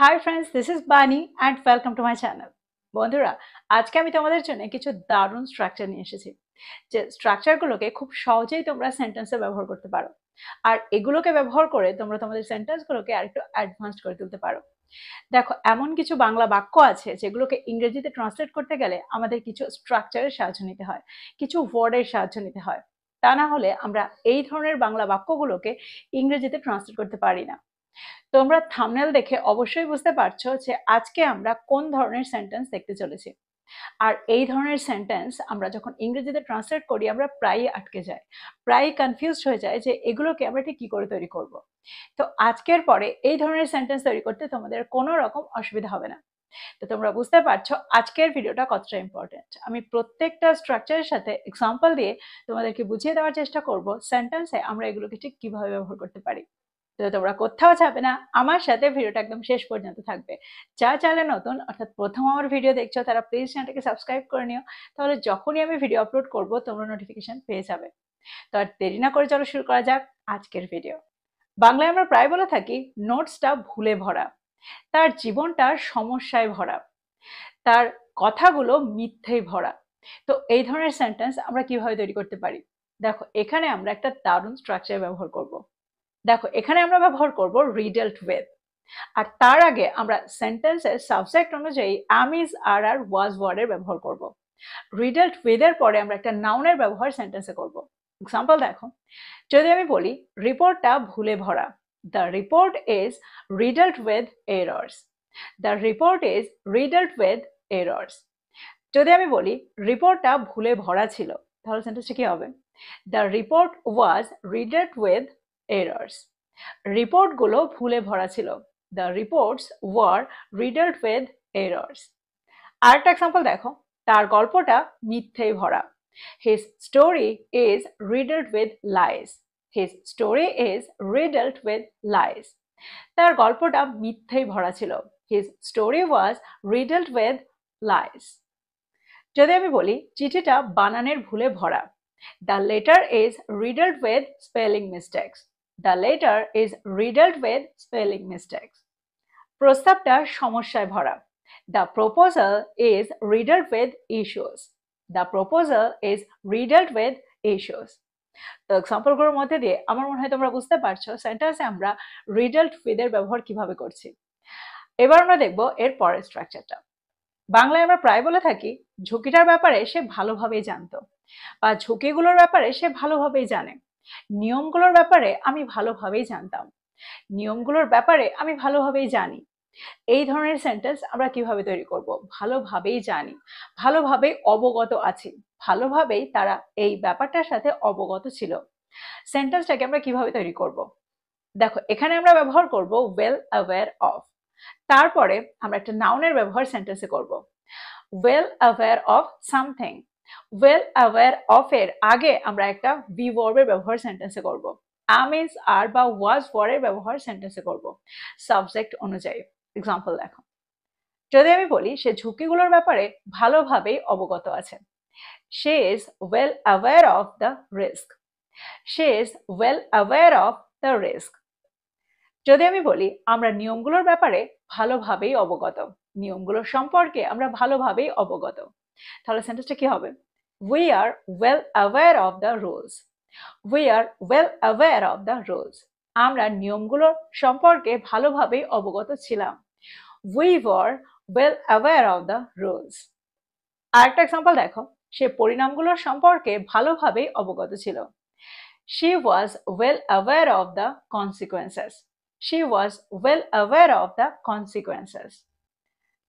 Hi friends, this is Bani and welcome to my channel. বন্ধুরা, আজকে আমি তোমাদের জন্য কিছু দারুণ স্ট্রাকচার নিয়ে এসেছি। যে স্ট্রাকচারগুলোকে খুব সহজেই তোমরা সেন্টেন্সে ব্যবহার করতে পারো। আর এগুলোকে ব্যবহার করে তোমরা তোমাদের সেন্টেন্সগুলোকে আরেকটু অ্যাডভান্সড করে তুলতে পারো। দেখো, এমন কিছু বাংলা বাক্য আছে যেগুলোকে ইংরেজিতে ট্রান্সলেট করতে গেলে আমাদের কিছু স্ট্রাকচারের সাহায্য নিতে হয়, কিছু ওয়ার্ডের সাহায্য নিতে হয়। তা না হলে আমরা এই ধরনের বাংলা বাক্যগুলোকে ইংরেজিতে ট্রান্সলেট করতে পারি না। তোমরা থাম্বনেল দেখে অবশ্যই বুঝতে পারছো যে আজকে আমরা কোন ধরনের সেন্টেন্স দেখতে চলেছি। আর এই ধরনের সেন্টেন্স আমরা যখন ইংরেজিতে ট্রান্সলেট করি আমরা প্রায়ই আটকে যাই, প্রায়ই কনফিউজড হয়ে যায় যে এগুলোকে আমরা ঠিক কি করে তৈরি করব। তো আজকের পরে এই ধরনের সেন্টেন্স তৈরি করতে তোমাদের কোনো রকম অসুবিধা হবে না। তো তোমরা বুঝতে পারছো আজকের ভিডিওটা কতটা ইম্পর্টেন্ট। আমি প্রত্যেকটা স্ট্রাকচারের সাথে এক্সাম্পল দিয়ে তোমাদেরকে বুঝিয়ে দেওয়ার চেষ্টা করব সেন্টেন্সে আমরা এগুলোকে ঠিক কিভাবে ব্যবহার করতে পারি। তো তোমরা কোথাও যাবে না, আমার সাথে ভিডিওটা একদম শেষ পর্যন্ত থাকবে। যারা চ্যানেলে নতুন অর্থাৎ প্রথম আমার ভিডিও দেখছো তারা প্লিজ চ্যানেলটাকে সাবস্ক্রাইব করে নিও, তাহলে যখনই আমি ভিডিও আপলোড করব তোমরা নোটিফিকেশন পেয়ে যাবে। তো আর দেরি না করে চলো শুরু করা যাক আজকের ভিডিও। বাংলায় আমরা প্রায় বলে থাকি নোটসটা ভুলে ভরা, তার জীবনটা সমস্যায় ভরা, তার কথাগুলো মিথ্যেই ভরা। তো এই ধরনের সেন্টেন্স আমরা কিভাবে তৈরি করতে পারি? দেখো, এখানে আমরা একটা দারুণ স্ট্রাকচার ব্যবহার করব। দেখো, এখানে আমরা ব্যবহার করব রিডেলড উইথ। আর তার আগে আমরা সেন্টেন্সের সাবজেক্ট অনুযায়ী am is are R was ওয়ার্ডের ব্যবহার করব। রিডেলড উইথ এর পরে আমরা একটা নাউনের ব্যবহার সেন্টেন্সে করব। এক্সাম্পল দেখো, যদি আমি বলি রিপোর্টটা ভুলে ভরা, the report is riddled with errors. The report is riddled with errors. যদি আমি বলি রিপোর্টটা ভুলে ভরা ছিল, তাহলে সেন্টেন্সটা কি হবে? The report was riddled with errors. রিপোর্টগুলো ভুলে ভরা ছিল, the reports were riddled with errors. আরেকটা এক্সাম্পল দেখো, তার গল্পটা মিথ্যেই ভরা, his story is riddled with lies. His story is riddled with lies. তার গল্পটা মিথ্যেই ভরা ছিল, his story was riddled with lies. যদি আমি বলি চিঠিটা বানানের ভুলে ভরা, the letter is riddled with spelling mistakes. The letter is riddled with spelling mistakes. প্রস্তাবটা সমস্যায় ভরা, the proposal is riddled with issues. The proposal is riddled with issues. তো এক্সাম্পলগুলোর মধ্যে দিয়ে আমার মনে হয় তোমরা বুঝতে পারছো সেন্টেন্সে আমরা রিডেলড উইথ এর ব্যবহার কিভাবে করছি। এবার আমরা দেখবো এর পরের স্ট্রাকচারটা। বাংলায় আমরা প্রায় বলে থাকি ঝুঁকিটার ব্যাপারে সে ভালোভাবেই জানতো, বা ঝুঁকিগুলোর ব্যাপারে সে ভালোভাবেই জানে। নিয়মগুলোর ব্যাপারে আমি ভালোভাবেই জানতাম, নিয়মগুলোর ব্যাপারে আমি ভালোভাবেই জানি। এই ধরনের সেন্টেন্স আমরা কিভাবে তৈরি করব? ভালোভাবেই জানি, ভালোভাবে অবগত আছি, ভালোভাবেই তারা এই ব্যাপারটার সাথে অবগত ছিল। সেন্টেন্সটাকে আমরা কিভাবে তৈরি করব? দেখো, এখানে আমরা ব্যবহার করব ওয়েল অ্যাওয়্যার অফ। তারপরে আমরা একটা নাউনের ব্যবহার সেন্টেন্সে করব। Well aware of something. Well aware of এর আগে আমরা একটা বি ভার্বের ব্যবহার সেন্টেন্সে করব। am is are বা was ওয়ার্ডের ব্যবহার সেন্টেন্সে করব সাবজেক্ট অনুযায়ী। এক্সাম্পল দেখো, যদি আমি বলি সে ঝুঁকিগুলোর ব্যাপারে ভালোভাবেই অবগত আছে, she is well aware of the risk. she is well aware of the risk. যদি আমি বলি আমরা নিয়মগুলোর ব্যাপারে ভালোভাবেই অবগত, নিয়মগুলোর সম্পর্কে আমরা ভালোভাবেই অবগত, তাহলে সেন্টেন্সটা কি হবে? we are well aware of the rules. we are well aware of the rules. আমরা নিয়মগুলোর সম্পর্কে ভালোভাবেই অবগত ছিলাম, we were well aware of the rules. আরেকটা এক্সাম্পল দেখো, সে পরিণামগুলোর সম্পর্কে ভালোভাবেই অবগত ছিল, she was well aware of the consequences. she was well aware of the consequences.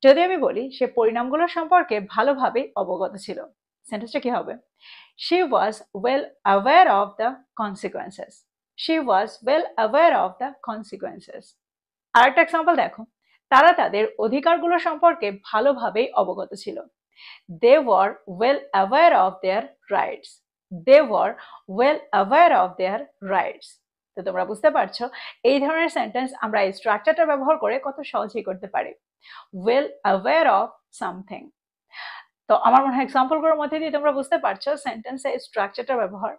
যদি আমি বলি সে পরিণামগুলোর সম্পর্কে ভালোভাবে অবগত ছিল, সেন্টেন্সটা কি হবে? she was well aware of the consequences. she was well aware of the consequences. আরেকটা এক্সাম্পল দেখো, তারা তাদের অধিকারগুলো সম্পর্কে ভালোভাবে অবগত ছিল, they were well aware of their rights. they were well aware of their rights. তো তোমরা বুঝতে পারছো এই ধরনের সেন্টেন্স আমরা এই স্ট্রাকচারটা ব্যবহার করে কত সহজেই করতে পারি, well aware of something. তো আমার মনে হয় এক্সাম্পলগুলোর মধ্যে দিয়ে তোমরা বুঝতে পারছো সেন্টেন্সে এই স্ট্রাকচারটা ব্যবহার।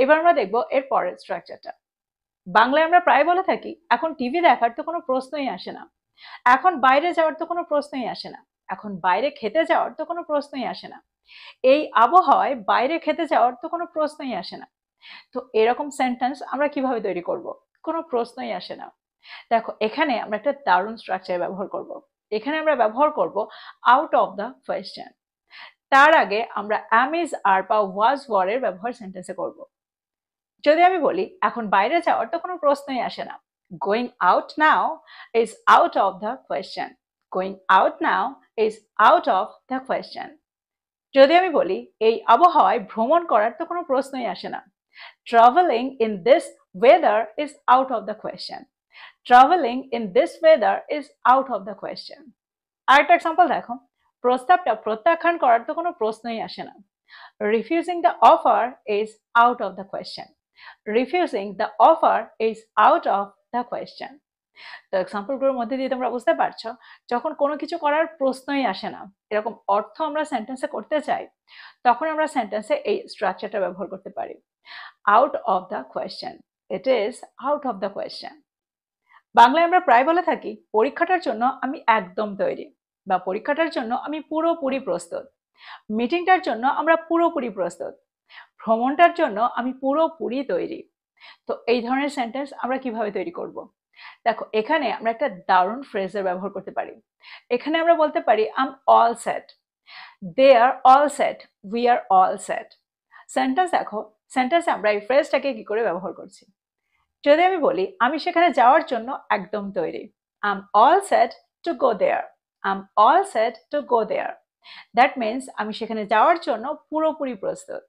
এবার আমরা দেখবো এর পরের স্ট্রাকচারটা। বাংলায় আমরা প্রায় বলে থাকি এখন টিভি দেখার তো কোনো প্রশ্নই আসে না, এখন বাইরে যাওয়ার তো কোনো প্রশ্নই আসে না। এখন বাইরে খেতে যাওয়ার তো কোনো প্রশ্নই আসে না। এই আবহাওয়ায় বাইরে খেতে যাওয়ার তো কোনো প্রশ্নই আসে না। তো এরকম সেন্টেন্স আমরা কিভাবে তৈরি করব? কোনো প্রশ্নই আসে না। দেখো এখানে আমরা একটা দারুণ স্ট্রাকচার ব্যবহার করব। এখানে আমরা ব্যবহার করব আউট অফ দ্য কোয়েশ্চেন। তার আগে আমরা am is are বা was were এর ব্যবহার সেন্টেন্সে করব। যদি আমি বলি এখন বাইরে যাওয়ার তো কোনো প্রশ্নই আসে না, going out now is out of the question. Going out now is out of the question. যদি আমি বলি এই আবহাওয়ায় ভ্রমণ করার তো কোনো প্রশ্নই আসে না, travelling in this weather is out of the question. Travelling in this weather is out of the question. আরেকটা এক্সাম্পল দেখো, প্রস্তাবটা প্রত্যাখ্যান করার তো কোনো প্রশ্নই আসে না, refusing the offer is out of the question. Refusing the offer is out of the question. তো এক্সাম্পলগুলোর মধ্যে দিয়ে তোমরা বুঝতে পারছো যখন কোনো কিছু করার প্রশ্নই আসে না, এরকম অর্থ আমরা সেন্টেন্সে করতে চাই, তখন আমরা সেন্টেন্সে এই স্ট্রাকচারটা ব্যবহার করতে পারি, out of the question. It is out of the question. বাংলায় আমরা প্রায় বলে থাকি পরীক্ষাটার জন্য আমি একদম তৈরি, বা পরীক্ষাটার জন্য আমি পুরোপুরি প্রস্তুত। মিটিংটার জন্য আমরা পুরোপুরি প্রস্তুত। ভ্রমণটার জন্য আমি পুরোপুরি তৈরি। তো এই ধরনের সেন্টেন্স আমরা কিভাবে তৈরি করব? দেখো এখানে আমরা একটা দারুণ ফ্রেজের ব্যবহার করতে পারি। এখানে আমরা বলতে পারি I am all set, they are all set, we are all set. Sentence দেখো, সেন্টেন্সে আমরা এই ফ্রেজটাকে কি করে ব্যবহার করছি। যদি আমি বলি আমি সেখানে যাওয়ার জন্য একদম তৈরি, I am all set to go there. I am all set to go there. That means আমি সেখানে যাওয়ার জন্য পুরোপুরি প্রস্তুত।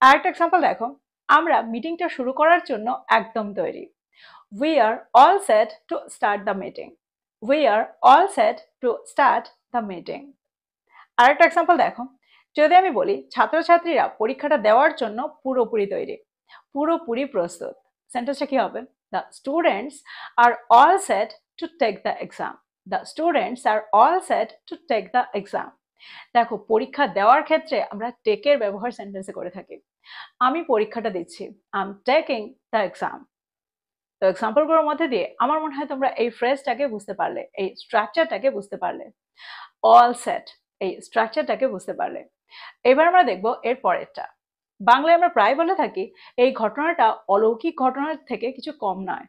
আরেকটা এক্সাম্পল দেখো, আমরা মিটিংটা শুরু করার জন্য একদম তৈরি, we are all set to start the meeting. We are all set to start the meeting. আরেকটা এক্সাম্পল দেখো, যদি আমি বলি ছাত্রছাত্রীরা পরীক্ষাটা দেওয়ার জন্য পুরোপুরি তৈরি, পুরোপুরি প্রস্তুত, সেন্টেন্সটা কি হবে? The students are all set to take the exam. The students are all set to take the exam. দেখো পরীক্ষা দেওয়ার ক্ষেত্রে আমরা টেকের ব্যবহার সেন্টেন্সে করে থাকি। আমি পরীক্ষাটা দিচ্ছি, I am taking the exam. তো এক্সাম্পলগুলোর মধ্যে দিয়ে আমার মনে হয় তোমরা এই ফ্রেজটাকে বুঝতে পারলে, এই স্ট্রাকচারটাকে বুঝতে পারলে, অল সেট, এই স্ট্রাকচারটাকে বুঝতে পারলে। এবার আমরা দেখব এর পরেরটা। বাংলায় আমরা প্রায় বলে থাকি এই ঘটনাটা অলৌকিক ঘটনার থেকে কিছু কম নয়,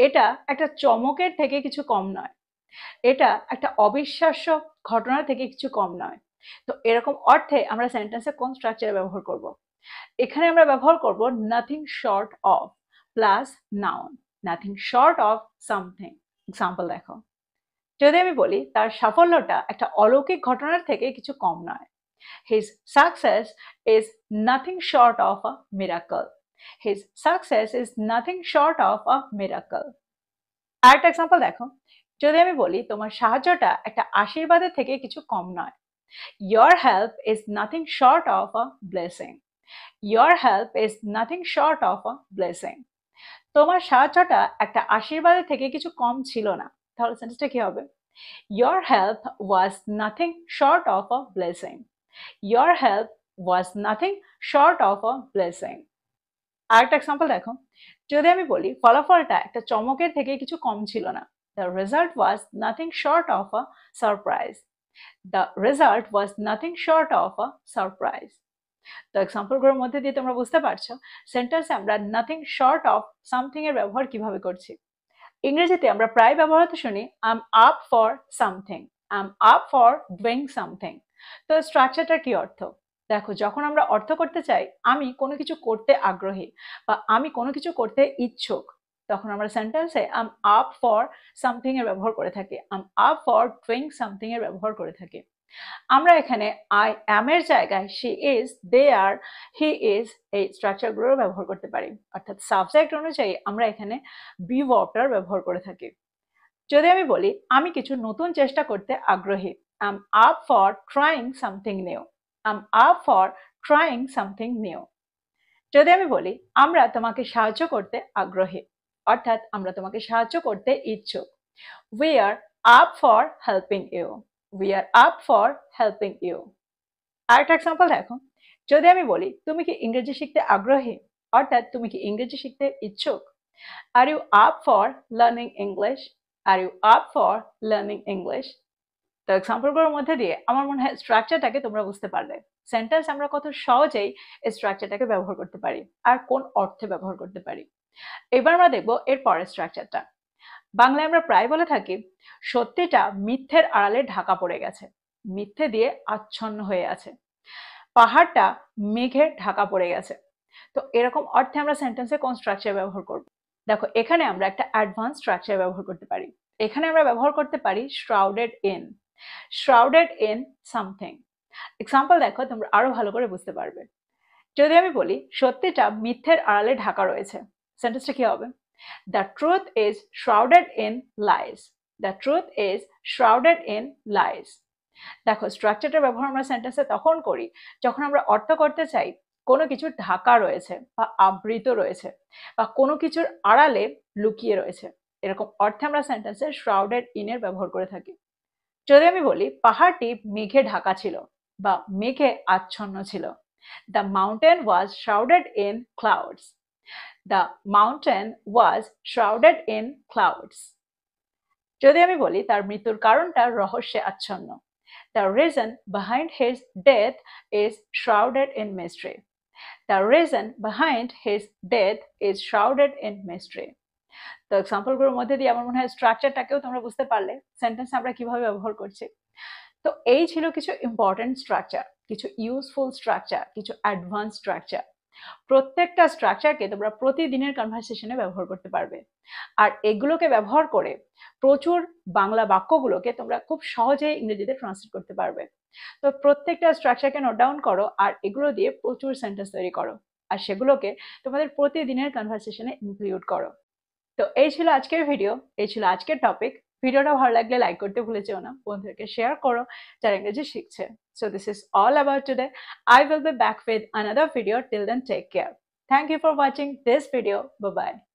এটা একটা চমকের থেকে কিছু কম নয়, এটা একটা অবিশ্বাস্য ঘটনা থেকে কিছু কম নয়। তো এরকম অর্থে আমরা সেন্টেন্সে কোন স্ট্রাকচারে ব্যবহার করব? এখানে আমরা ব্যবহার করব nothing short of plus noun, nothing short of something. Example দেখো, যদি আমি বলি তার সাফল্যটা একটা অলৌকিক ঘটনার থেকে কিছু কম নয়, his success is nothing short of a miracle. His success is nothing short of a miracle. আরেকটা এক্সাম্পল দেখো, যদি আমি বলি তোমার সাহায্যটা একটা আশীর্বাদের থেকে কিছু কম নয়, your help is nothing short of a blessing. Your help is nothing short of a blessing. তোমার সাহায্যটা একটা আশীর্বাদের থেকে কিছু কম ছিল না, তাহলে সেন্টেন্সটা কি হবে? Your help was nothing short of a blessing. Your help was nothing short of a blessing. আরেকটা এক্সাম্পল দেখো, যদি আমি বলি ফলাফলটা একটা চমকের থেকে কিছু কম ছিল না, the result was nothing short of a surprise. The result was nothing short of a surprise. তো এক্সাম্পলগুলোর মধ্যে দিয়ে তোমরা বুঝতে পারছো সেন্টেন্সে আমরা নাথিং শর্ট অফ সামথিং এর ব্যবহার কিভাবে করছি। ইংরেজিতে আমরা প্রায় ব্যবহৃত শুনি I am up for something, I am up for doing something. তো স্ট্রাকচারটার কি অর্থ? দেখো যখন আমরা অর্থ করতে চাই আমি কোনো কিছু করতে আগ্রহী বা আমি কোনো কিছু করতে ইচ্ছুক, তখন আমরা সেন্টেন্সে I am up for something এর ব্যবহার করে থাকি, I am up for doing something এর ব্যবহার করে থাকি। আমরা এখানে আই অ্যাম এর জায়গায় she is, they are, he is এই স্ট্রাকচারগুলোর ব্যবহার করতে পারি, অর্থাৎ সাবজেক্ট অনুযায়ী আমরা এখানে বি ভার্বটার ব্যবহার করে থাকি। যদি আমি বলি আমি কিছু নতুন চেষ্টা করতে আগ্রহী, I am up for trying something new. I am up for trying something new. যদি আমি বলি আমরা তোমাকে সাহায্য করতে আগ্রহী, অর্থাৎ আমরা তোমাকে সাহায্য করতে ইচ্ছুক, we are up for helping you. We are up for helping you. আরেকটা এক্সাম্পল দেখো, যদি আমি বলি তুমি কি ইংরেজি শিখতে আগ্রহী, অর্থাৎ তুমি কি ইংরেজি শিখতে ইচ্ছুক, are you up for learning English. Are you up for learning English? তো এক্সাম্পলগুলোর মধ্যে দিয়ে আমার মনে হয় স্ট্রাকচারটাকে তোমরা বুঝতে পারলে। সেন্টেন্স আমরা কত সহজেই এই স্ট্রাকচারটাকে ব্যবহার করতে পারি আর কোন অর্থে ব্যবহার করতে পারি। এবার আমরা দেখবো এর পরের স্ট্রাকচারটা। বাংলায় আমরা প্রায় বলে থাকি সত্যিটা মিথ্যের আড়ালে ঢাকা পড়ে গেছে, মিথ্যে দিয়ে আচ্ছন্ন হয়ে আছে। পাহাড়টা মেঘে ঢাকা পড়ে গেছে। তো এরকম অর্থে আমরা সেন্টেন্সে কোন স্ট্রাকচার ব্যবহার করব? দেখো এখানে আমরা একটা অ্যাডভান্স স্ট্রাকচার ব্যবহার করতে পারি। এখানে আমরা ব্যবহার করতে পারি shrouded in, shrouded in something। Example দেখো তোমরা আরো ভালো করে বুঝতে পারবে। যদি আমি বলি সত্যিটা মিথ্যের আড়ালে ঢাকা রয়েছে, সেন্টেন্সটা কি হবে? The truth is shrouded in lies. The truth is shrouded in lies. দেখো স্ট্রাকচারটা ব্যবহার আমরা সেন্টেন্সে তখন করি যখন আমরা অর্থ করতে চাই কোনো কিছু ঢাকা রয়েছে বা আবৃত রয়েছে বা কোনো কিছুর আড়ালে লুকিয়ে রয়েছে। এরকম অর্থে আমরা সেন্টেন্সে shrouded in এর ব্যবহার করে থাকি। যদি আমি বলি পাহাড়টি মেঘে ঢাকা ছিল বা মেঘে আচ্ছন্ন ছিল, The mountain was shrouded in clouds. The mountain was shrouded in clouds. যদি আমি বলি তার মৃত্যুর কারণটা রহস্যে আচ্ছন্ন, The reason behind his death is shrouded in mystery. The reason behind his death is shrouded in mystery. তো এক্সাম্পলগুলোর মধ্যে দিয়ে আমার মনে হয় স্ট্রাকচারটাকেও তোমরা বুঝতে পারলে সেন্টেন্স আমরা কিভাবে ব্যবহার করছি। তো এই ছিল কিছু ইম্পর্টেন্ট স্ট্রাকচার, কিছু ইউজফুল স্ট্রাকচার, কিছু অ্যাডভান্স স্ট্রাকচার। প্রত্যেকটা স্ট্রাকচারকে তোমরা প্রতিদিনের কনভারসেশনে ব্যবহার করতে পারবে। আর এগুলোকে ব্যবহার করে প্রচুর বাংলা বাক্যগুলোকে তোমরা খুব সহজেই ইংরেজিতে ট্রান্সলেট করতে পারবে। তো প্রত্যেকটা স্ট্রাকচারকে নোট ডাউন করো আর এগুলো দিয়ে প্রচুর সেন্টেন্স তৈরি করো আর সেগুলোকে তোমাদের প্রতিদিনের কনভারসেশনে ইনক্লুড করো। তো এই ছিল আজকের ভিডিও, এই ছিল আজকের টপিক। ভিডিওটা ভালো লাগলে লাইক করতে ভুলে যেও না, বন্ধুদেরকে শেয়ার করো যারা ইংরেজি শিখছে। So this is all about today. I will be back with another video. Till then, take care. Thank you for watching this video. Bye bye.